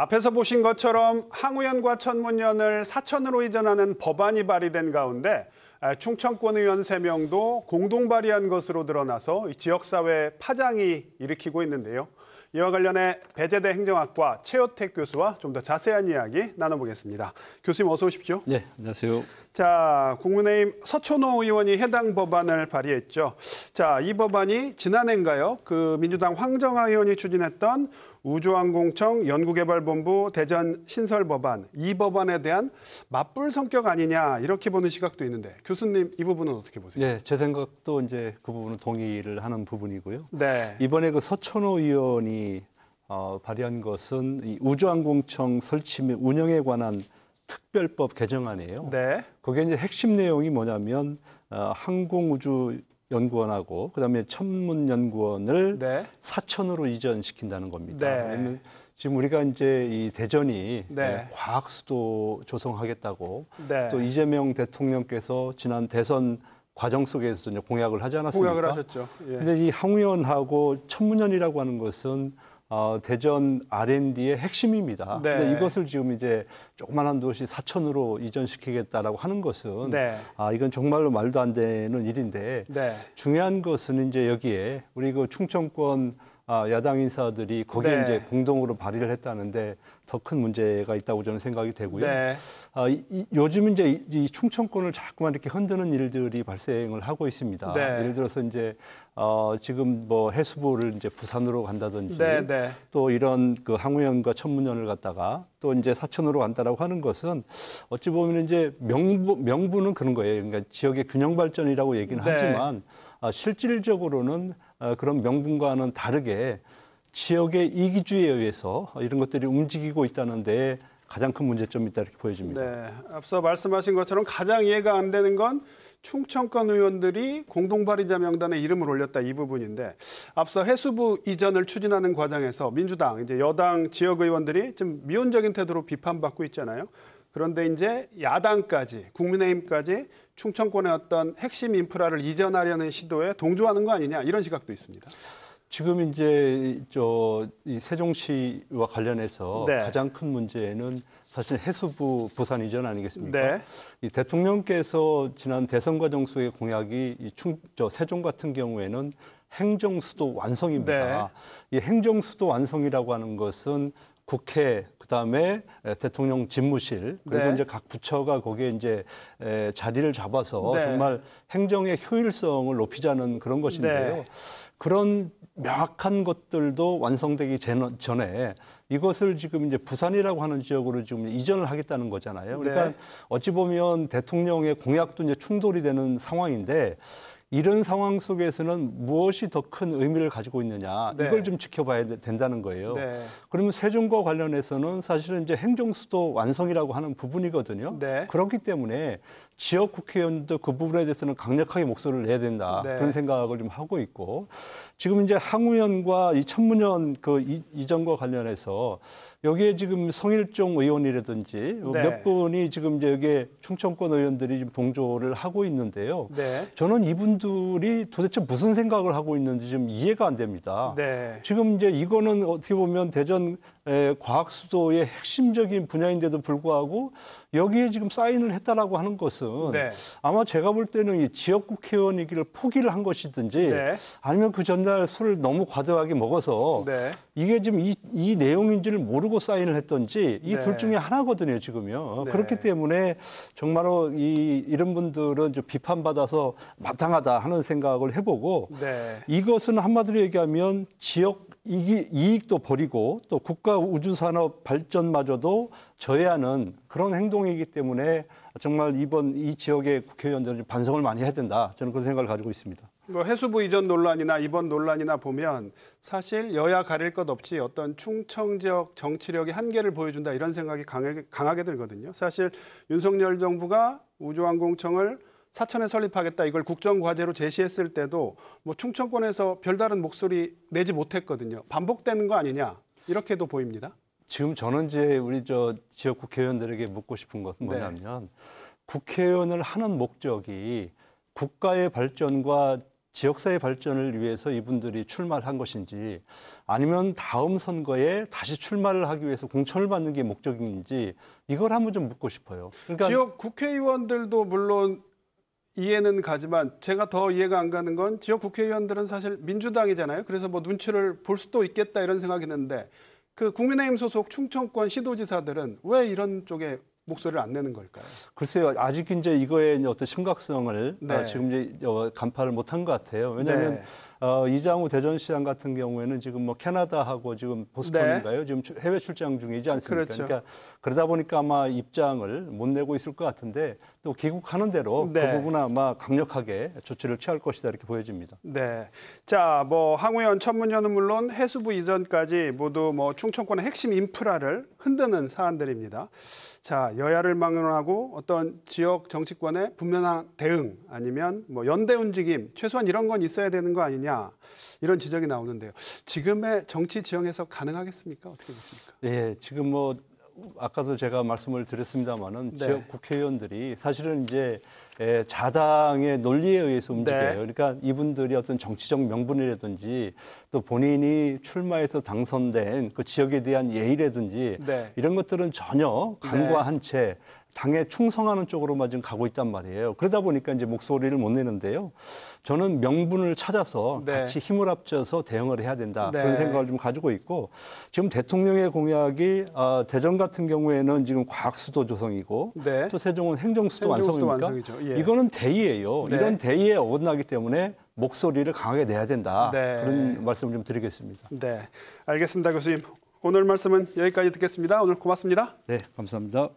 앞에서 보신 것처럼 항우연과 천문연을 사천으로 이전하는 법안이 발의된 가운데 충청권 의원 3명도 공동 발의한 것으로 드러나서 지역사회에 파장이 일으키고 있는데요. 이와 관련해 배재대 행정학과 최호택 교수와 좀 더 자세한 이야기 나눠보겠습니다. 교수님 어서 오십시오. 네, 안녕하세요. 자, 국민의힘 서촌호 의원이 해당 법안을 발의했죠. 자, 이 법안이 지난해인가요? 민주당 황정아 의원이 추진했던 우주항공청 연구개발본부 대전 신설 법안, 이 법안에 대한 맞불 성격 아니냐 이렇게 보는 시각도 있는데 교수님 이 부분은 어떻게 보세요? 네, 제 생각도 이제 그 부분은 동의를 하는 부분이고요. 네. 이번에 그 서촌호 의원이 발의한 것은 이 우주항공청 설치 및 운영에 관한 특별법 개정안이에요. 네. 거기에 이제 핵심 내용이 뭐냐면 항공우주연구원하고 그다음에 천문연구원을 네. 사천으로 이전시킨다는 겁니다. 네. 왜냐면 지금 우리가 이제 이 대전이 네. 과학수도 조성하겠다고 네. 또 이재명 대통령께서 지난 대선 과정 속에서 이제 공약을 하지 않았습니까? 공약을 하셨죠. 예. 근데 이 항우연하고 천문연이라고 하는 것은 대전 R&D의 핵심입니다. 네. 근데 이것을 지금 이제 조그만한 도시 사천으로 이전시키겠다라고 하는 것은 네. 이건 정말로 말도 안 되는 일인데 네. 중요한 것은 이제 여기에 우리 그 충청권 야당 인사들이 거기에 네. 이제 공동으로 발의를 했다는데 더 큰 문제가 있다고 저는 생각이 되고요. 네. 요즘 이제 이 충청권을 자꾸만 이렇게 흔드는 일들이 발생을 하고 있습니다. 네. 예를 들어서 이제 지금 뭐 해수부를 이제 부산으로 간다든지 네. 네. 또 이런 그 항우연과 천문연을 갖다가 또 이제 사천으로 간다라고 하는 것은 어찌 보면 이제 명분은 그런 거예요. 그러니까 지역의 균형 발전이라고 얘기는 네. 하지만 실질적으로는 그런 명분과는 다르게 지역의 이기주의에 의해서 이런 것들이 움직이고 있다는 데 가장 큰 문제점이 있다 이렇게 보여집니다. 네. 앞서 말씀하신 것처럼 가장 이해가 안 되는 건 충청권 의원들이 공동 발의자 명단에 이름을 올렸다 이 부분인데 앞서 해수부 이전을 추진하는 과정에서 민주당, 이제 여당 지역 의원들이 좀 미온적인 태도로 비판받고 있잖아요. 그런데 이제 야당까지, 국민의힘까지 충청권의 어떤 핵심 인프라를 이전하려는 시도에 동조하는 거 아니냐 이런 시각도 있습니다. 지금 이제 이 세종시와 관련해서 네. 가장 큰 문제는 사실 해수부 부산 이전 아니겠습니까? 네. 이 대통령께서 지난 대선 과정 속의 공약이 세종 같은 경우에는 행정수도 완성입니다. 네. 이 행정수도 완성이라고 하는 것은 국회, 그다음에 대통령 집무실, 그리고 네. 이제 각 부처가 거기에 이제 자리를 잡아서 네. 정말 행정의 효율성을 높이자는 그런 것인데요. 네. 그런 명확한 것들도 완성되기 전에 이것을 지금 이제 부산이라고 하는 지역으로 지금 이전을 하겠다는 거잖아요. 그러니까 네. 어찌 보면 대통령의 공약도 이제 충돌이 되는 상황인데 이런 상황 속에서는 무엇이 더 큰 의미를 가지고 있느냐 네. 이걸 좀 지켜봐야 된다는 거예요. 네. 그러면 세종과 관련해서는 사실은 이제 행정수도 완성이라고 하는 부분이거든요. 네. 그렇기 때문에 지역 국회의원도 그 부분에 대해서는 강력하게 목소리를 내야 된다. 네. 그런 생각을 좀 하고 있고 지금 이제 항우연과 이 천문연 이전과 관련해서 여기에 지금 성일종 의원이라든지 네. 몇 분이 지금 이제 여기에 충청권 의원들이 지금 동조를 하고 있는데요. 네. 저는 이분들이 도대체 무슨 생각을 하고 있는지 좀 이해가 안 됩니다. 네. 지금 이제 이거는 어떻게 보면 대전 과학수도의 핵심적인 분야인데도 불구하고 여기에 지금 사인을 했다라고 하는 것은 네. 아마 제가 볼 때는 이 지역 국회의원이기를 포기를 한 것이든지 네. 아니면 그 전날 술을 너무 과도하게 먹어서 네. 이게 지금 이 내용인지를 모르고 사인을 했던지 이 네. 둘 중에 하나거든요, 지금요. 네. 그렇기 때문에 정말로 이런 분들은 좀 비판받아서 마땅하다 하는 생각을 해보고 네. 이것은 한마디로 얘기하면 지역 이익도 버리고 또 국가 우주산업 발전마저도 저해하는 그런 행동이기 때문에 정말 이번 이 지역의 국회의원들은 반성을 많이 해야 된다. 저는 그런 생각을 가지고 있습니다. 뭐 해수부 이전 논란이나 이번 논란이나 보면 사실 여야 가릴 것 없이 어떤 충청 지역 정치력의 한계를 보여준다 이런 생각이 강하게 들거든요. 사실 윤석열 정부가 우주항공청을 사천에 설립하겠다 이걸 국정과제로 제시했을 때도 뭐 충청권에서 별다른 목소리 내지 못했거든요. 반복되는 거 아니냐 이렇게도 보입니다. 지금 저는 이제 우리 지역 국회의원들에게 묻고 싶은 것은 뭐냐면 국회의원을 하는 목적이 국가의 발전과 지역사회 발전을 위해서 이분들이 출마를 한 것인지 아니면 다음 선거에 다시 출마를 하기 위해서 공천을 받는 게 목적인지 이걸 한번 좀 묻고 싶어요. 그러니까 지역 국회의원들도 물론 이해는 가지만 제가 더 이해가 안 가는 건 지역 국회의원들은 사실 민주당이잖아요. 그래서 뭐 눈치를 볼 수도 있겠다 이런 생각이 드는데 그 국민의힘 소속 충청권 시도지사들은 왜 이런 쪽에 목소리를 안 내는 걸까요? 글쎄요, 아직 이제 이거의 어떤 심각성을 네. 지금 이제 간파를 못한 것 같아요. 왜냐하면 네. 이장우 대전시장 같은 경우에는 지금 뭐 캐나다하고 지금 보스턴인가요? 지금 해외 출장 중이지 않습니까? 그렇죠. 그러니까 그러다 보니까 아마 입장을 못 내고 있을 것 같은데 또 귀국하는 대로 네. 그 부분은 아마 강력하게 조치를 취할 것이다 이렇게 보여집니다. 네. 자, 뭐 항우연 천문현은 물론 해수부 이전까지 모두 뭐 충청권의 핵심 인프라를 흔드는 사안들입니다. 자, 여야를 막론하고 어떤 지역 정치권의 분명한 대응 아니면 뭐 연대 움직임 최소한 이런 건 있어야 되는 거 아니냐 이런 지적이 나오는데요. 지금의 정치 지형 해석 가능하겠습니까? 어떻게 보십니까? 예, 지금 뭐 아까도 제가 말씀을 드렸습니다마는 네. 지역 국회의원들이 사실은 이제 자당의 논리에 의해서 움직여요. 네. 그러니까 이분들이 어떤 정치적 명분이라든지 또 본인이 출마해서 당선된 그 지역에 대한 예의라든지 네. 이런 것들은 전혀 간과한 채 당에 충성하는 쪽으로만 지금 가고 있단 말이에요. 그러다 보니까 이제 목소리를 못 내는데요. 저는 명분을 찾아서 네. 같이 힘을 합쳐서 대응을 해야 된다. 네. 그런 생각을 좀 가지고 있고 지금 대통령의 공약이 대전 같은 경우에는 지금 과학수도 조성이고 네. 또 세종은 행정수도 행정수도 완성입니까? 완성이죠. 예. 이거는 대의예요. 네. 이런 대의에 어긋나기 때문에 목소리를 강하게 내야 된다. 네. 그런 말씀을 좀 드리겠습니다. 네. 알겠습니다, 교수님. 오늘 말씀은 여기까지 듣겠습니다. 오늘 고맙습니다. 네, 감사합니다.